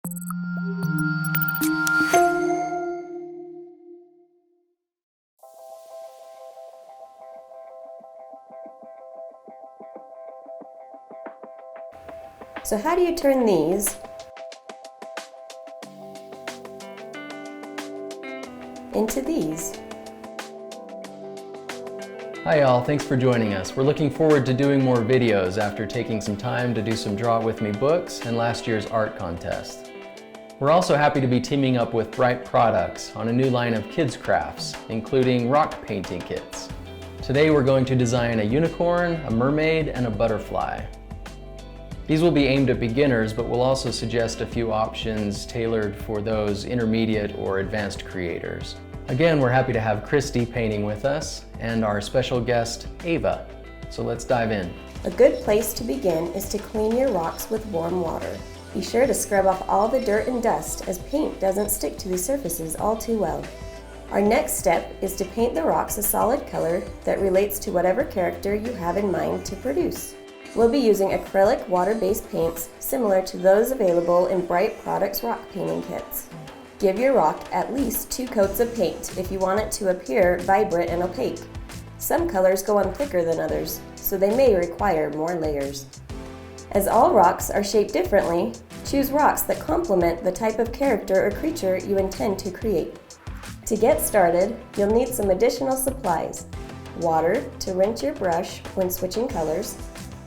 So how do you turn these into these? Hi y'all, thanks for joining us. We're looking forward to doing more videos after taking some time to do some Draw With Me books and last year's art contest. We're also happy to be teaming up with Bryte products on a new line of kids crafts, including rock painting kits. Today we're going to design a unicorn, a mermaid, and a butterfly. These will be aimed at beginners, but we'll also suggest a few options tailored for those intermediate or advanced creators. Again, we're happy to have Christie painting with us and our special guest, Ava. So let's dive in. A good place to begin is to clean your rocks with warm water. Be sure to scrub off all the dirt and dust, as paint doesn't stick to these surfaces all too well. Our next step is to paint the rocks a solid color that relates to whatever character you have in mind to produce. We'll be using acrylic water-based paints similar to those available in Bryte Products rock painting kits. Give your rock at least 2 coats of paint if you want it to appear vibrant and opaque. Some colors go on thicker than others, so they may require more layers. As all rocks are shaped differently, choose rocks that complement the type of character or creature you intend to create. To get started, you'll need some additional supplies: water to rinse your brush when switching colors,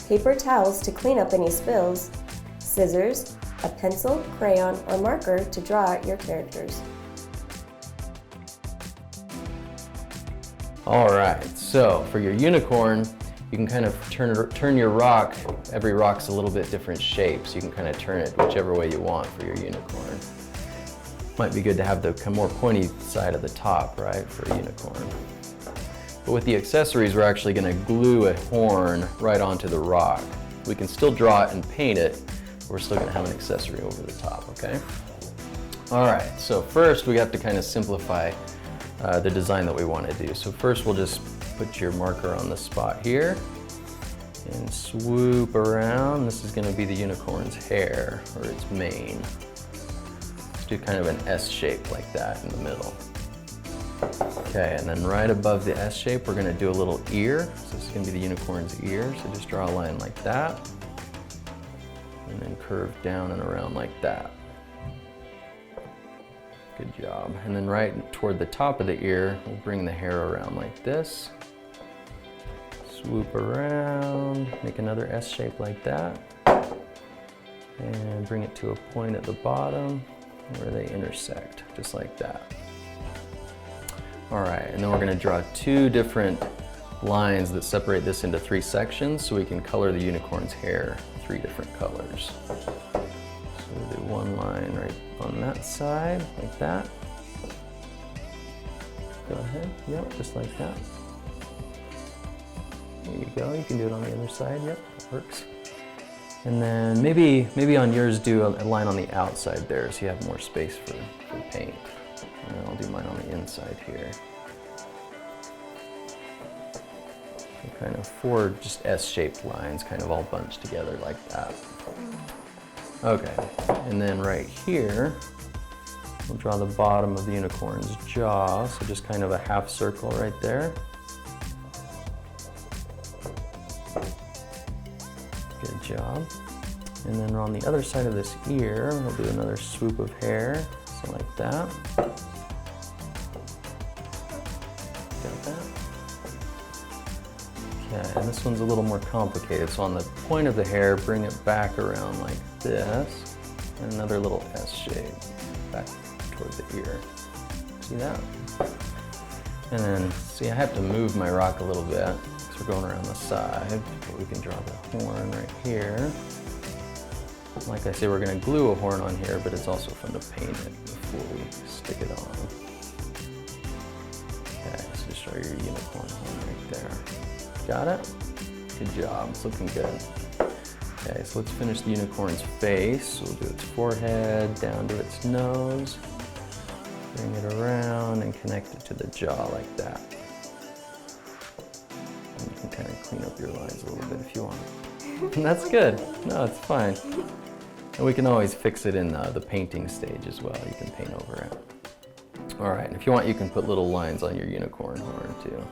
paper towels to clean up any spills, scissors, a pencil, crayon, or marker to draw your characters. All right, so for your unicorn, you can kind of turn your rock. Every rock's a little bit different shape, so you can kind of turn it whichever way you want for your unicorn. Might be good to have the more pointy side of the top, right, for a unicorn. But with the accessories, we're actually going to glue a horn right onto the rock. We can still draw it and paint it, but we're still going to have an accessory over the top, okay? All right, so first we have to kind of simplify the design that we want to do. So first we'll just put your marker on the spot here and swoop around. This is going to be the unicorn's hair, or its mane. Let's do kind of an S shape like that in the middle. Okay, and then right above the S shape, we're going to do a little ear. So this is going to be the unicorn's ear. So just draw a line like that, and then curve down and around like that. Good job. And then right toward the top of the ear, we'll bring the hair around like this. Swoop around, make another S shape like that, and bring it to a point at the bottom where they intersect, just like that. All right, and then we're going to draw 2 different lines that separate this into 3 sections so we can color the unicorn's hair 3 different colors. So we'll do one line right on that side, like that. Go ahead, yep, just like that. There you go, you can do it on the other side, yep, that works. And then maybe on yours do a line on the outside there so you have more space for paint. And then I'll do mine on the inside here. So kind of 4 just S-shaped lines, kind of all bunched together like that. Okay, and then right here, we'll draw the bottom of the unicorn's jaw, so just kind of a half circle right there. Good job. And then on the other side of this ear, we'll do another swoop of hair, so like that. Got that? Okay, and this one's a little more complicated. So on the point of the hair, bring it back around like this, and another little S shape back toward the ear. See that? And then, see, I have to move my rock a little bit because we're going around the side, but we can draw the horn right here. Like I say, we're going to glue a horn on here, but it's also fun to paint it before we stick it on. Okay, so just draw your unicorn horn right there. Got it? Good job, it's looking good. Okay, so let's finish the unicorn's face. We'll do its forehead, down to its nose. Bring it around and connect it to the jaw like that. And you can kind of clean up your lines a little bit if you want. And that's good. No, it's fine. And we can always fix it in the painting stage as well. You can paint over it. All right, and if you want, you can put little lines on your unicorn horn too.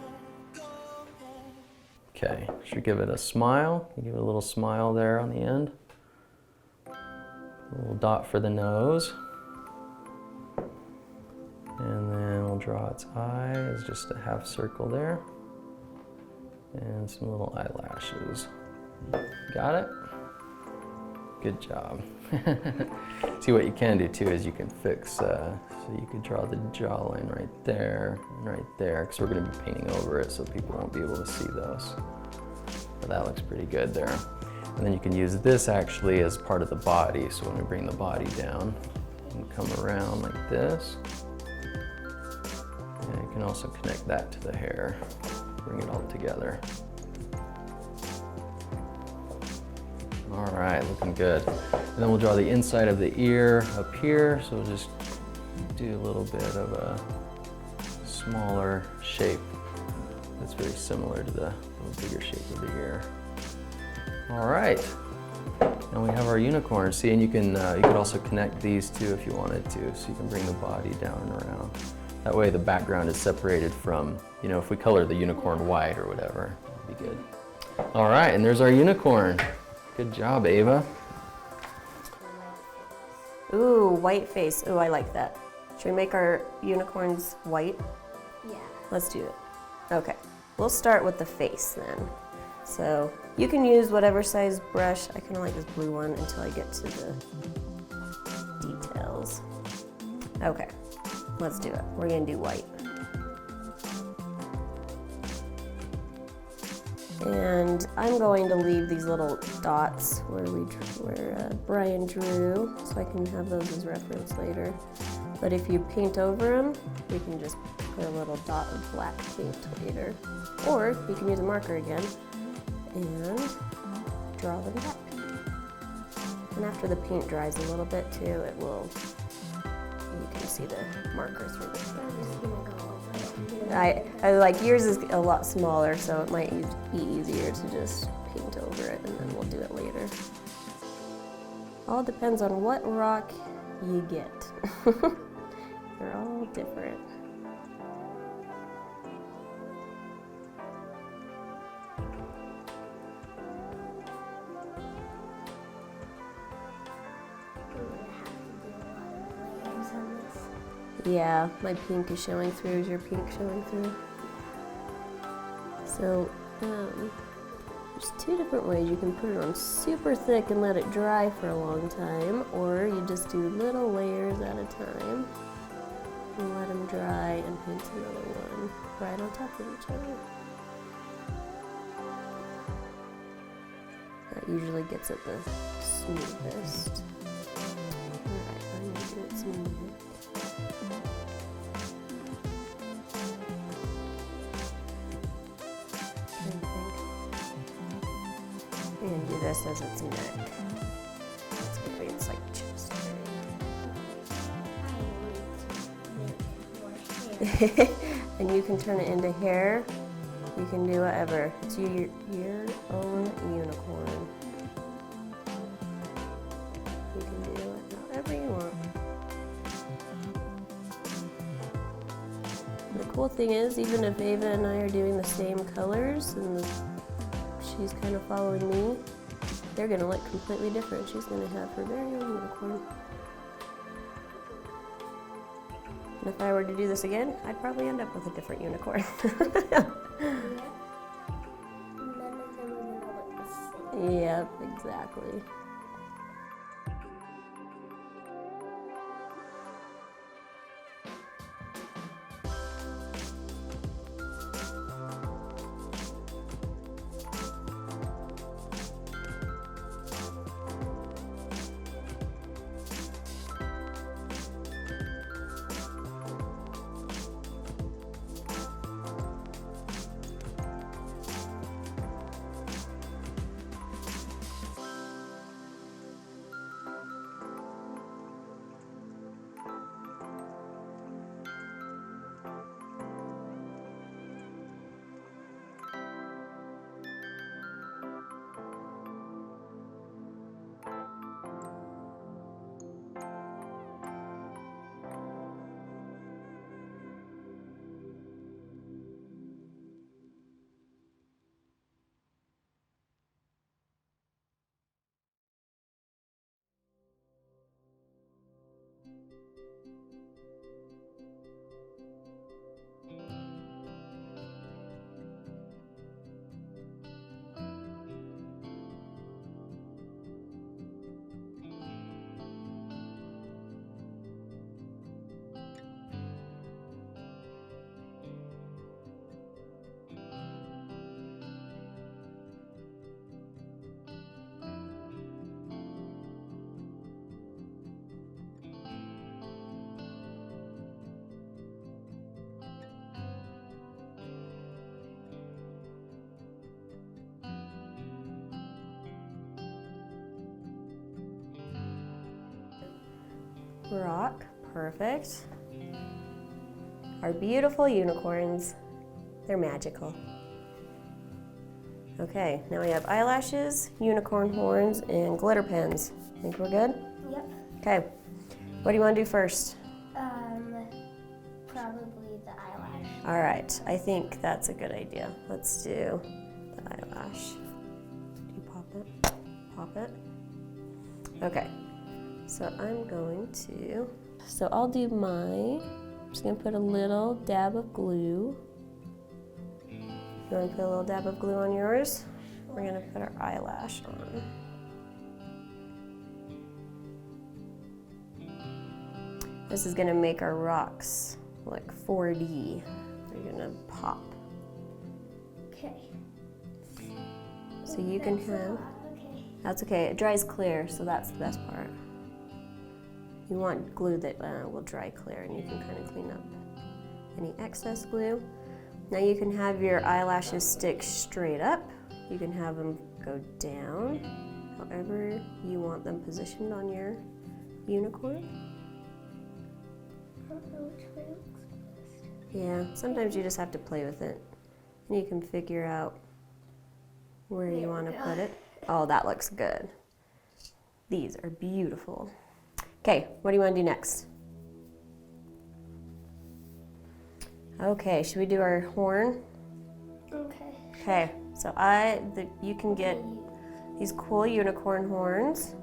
Okay, should give it a smile. Give it a little smile there on the end. A little dot for the nose. And then we'll draw its eyes, just a half circle there. And some little eyelashes. Got it? Good job. See, what you can do too is you can fix, so you could draw the jawline right there and right there, because we're going to be painting over it so people won't be able to see those. But that looks pretty good there. And then you can use this actually as part of the body, so when we bring the body down, you can come around like this. And you can also connect that to the hair, bring it all together. All right, looking good. And then we'll draw the inside of the ear up here. So we'll just do a little bit of a smaller shape that's very similar to the little bigger shape of the ear. All right, and we have our unicorn. See, and you could also connect these two if you wanted to, so you can bring the body down and around. That way the background is separated from, you know, if we color the unicorn white or whatever, that'd be good. All right, and there's our unicorn. Good job, Ava. Ooh, white face. Ooh, I like that. Should we make our unicorns white? Yeah. Let's do it. Okay, we'll start with the face then. So you can use whatever size brush. I kind of like this blue one until I get to the details. Okay, let's do it. We're gonna do white. And I'm going to leave these little dots where Brian drew, so I can have those as reference later. But if you paint over them, you can just put a little dot of black paint later. Or you can use a marker again and draw them back. And after the paint dries a little bit too, it will, you can see the marker through the front. I like yours is a lot smaller, so it might be easier to just paint over it and then we'll do it later. All depends on what rock you get. They're all different. Yeah, my pink is showing through. Is your pink showing through? So, there's two different ways. You can put it on super thick and let it dry for a long time, or you just do little layers at a time and let them dry and paint another one right on top of each other. That usually gets it the smoothest. Alright, I'm going to do it smooth. And do this as its neck. It's gonna be its like chest area. And you can turn it into hair. You can do whatever. It's your own unicorn. You can do it however you want. The cool thing is, even if Ava and I are doing the same colors and she's kind of following me, they're gonna look completely different. She's gonna have her very own unicorn. And if I were to do this again, I'd probably end up with a different unicorn. None of them are gonna look the same. Yep, exactly. rock. Perfect. Our beautiful unicorns. They're magical. Okay, now we have eyelashes, unicorn horns, and glitter pens. Think we're good? Yep. Okay. What do you want to do first? Probably the eyelash. All right, I think that's a good idea. Let's do the eyelash. Do you pop it? Pop it. Okay, so I'm going to, I'll do mine. I'm just gonna put a little dab of glue. You wanna put a little dab of glue on yours? We're gonna put our eyelash on. This is gonna make our rocks look 4D. They're gonna pop. Okay. So you can have, Okay. that's okay, it dries clear, so that's the best part. You want glue that will dry clear, and you can kind of clean up any excess glue. Now you can have your eyelashes stick straight up. You can have them go down, however you want them positioned on your unicorn. I don't know which way looks best. Yeah, sometimes you just have to play with it, and you can figure out where you There want to we go. put it. Oh, that looks good. These are beautiful. Okay, what do you want to do next? Okay, should we do our horn? Okay. Okay, so you can get these cool unicorn horns.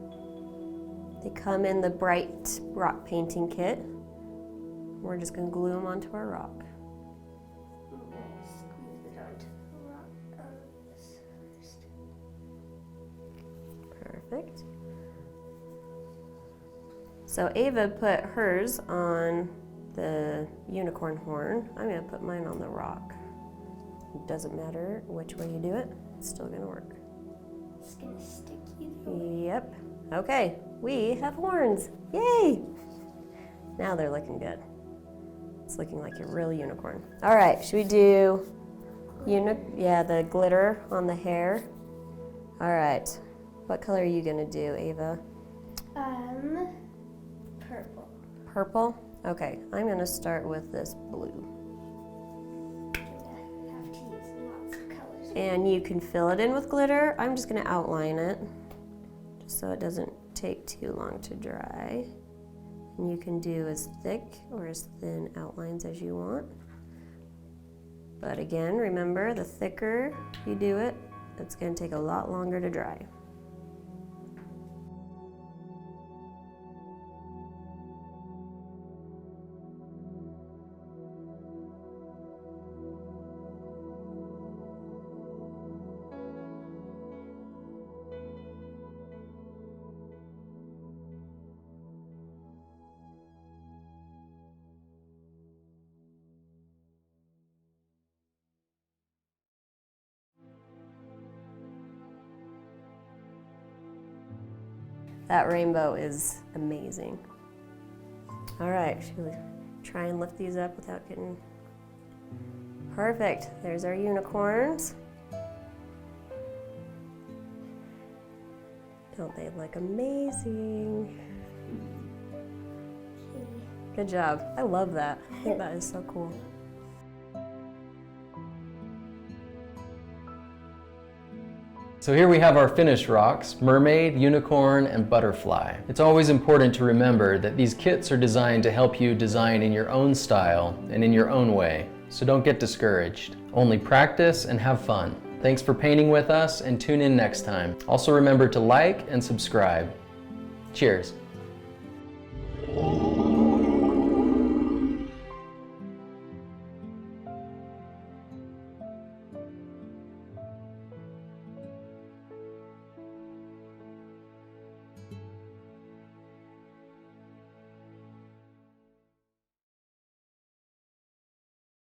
They come in the Bryte rock painting kit. We're just gonna glue them onto our rock. I'm gonna squeeze it onto the rock on this first. Perfect. So Ava put hers on the unicorn horn. I'm gonna put mine on the rock. It doesn't matter which way you do it, it's still gonna work. It's gonna stick either way. Yep. Okay, we have horns. Yay! Now they're looking good. It's looking like a real unicorn. All right, should we do the glitter on the hair? All right. What color are you gonna do, Ava? Purple. Purple? Okay, I'm gonna start with this blue. I'm gonna have to use lots of colors. And you can fill it in with glitter. I'm just gonna outline it, just so it doesn't take too long to dry. And you can do as thick or as thin outlines as you want. But again, remember, the thicker you do it, it's gonna take a lot longer to dry. That rainbow is amazing. All right, should we try and lift these up without getting... Perfect, there's our unicorns. Don't they look amazing? Good job, I love that. I think that is so cool. So here we have our finished rocks: mermaid, unicorn, and butterfly. It's always important to remember that these kits are designed to help you design in your own style and in your own way. So don't get discouraged. Only practice and have fun. Thanks for painting with us, and tune in next time. Also remember to like and subscribe. Cheers.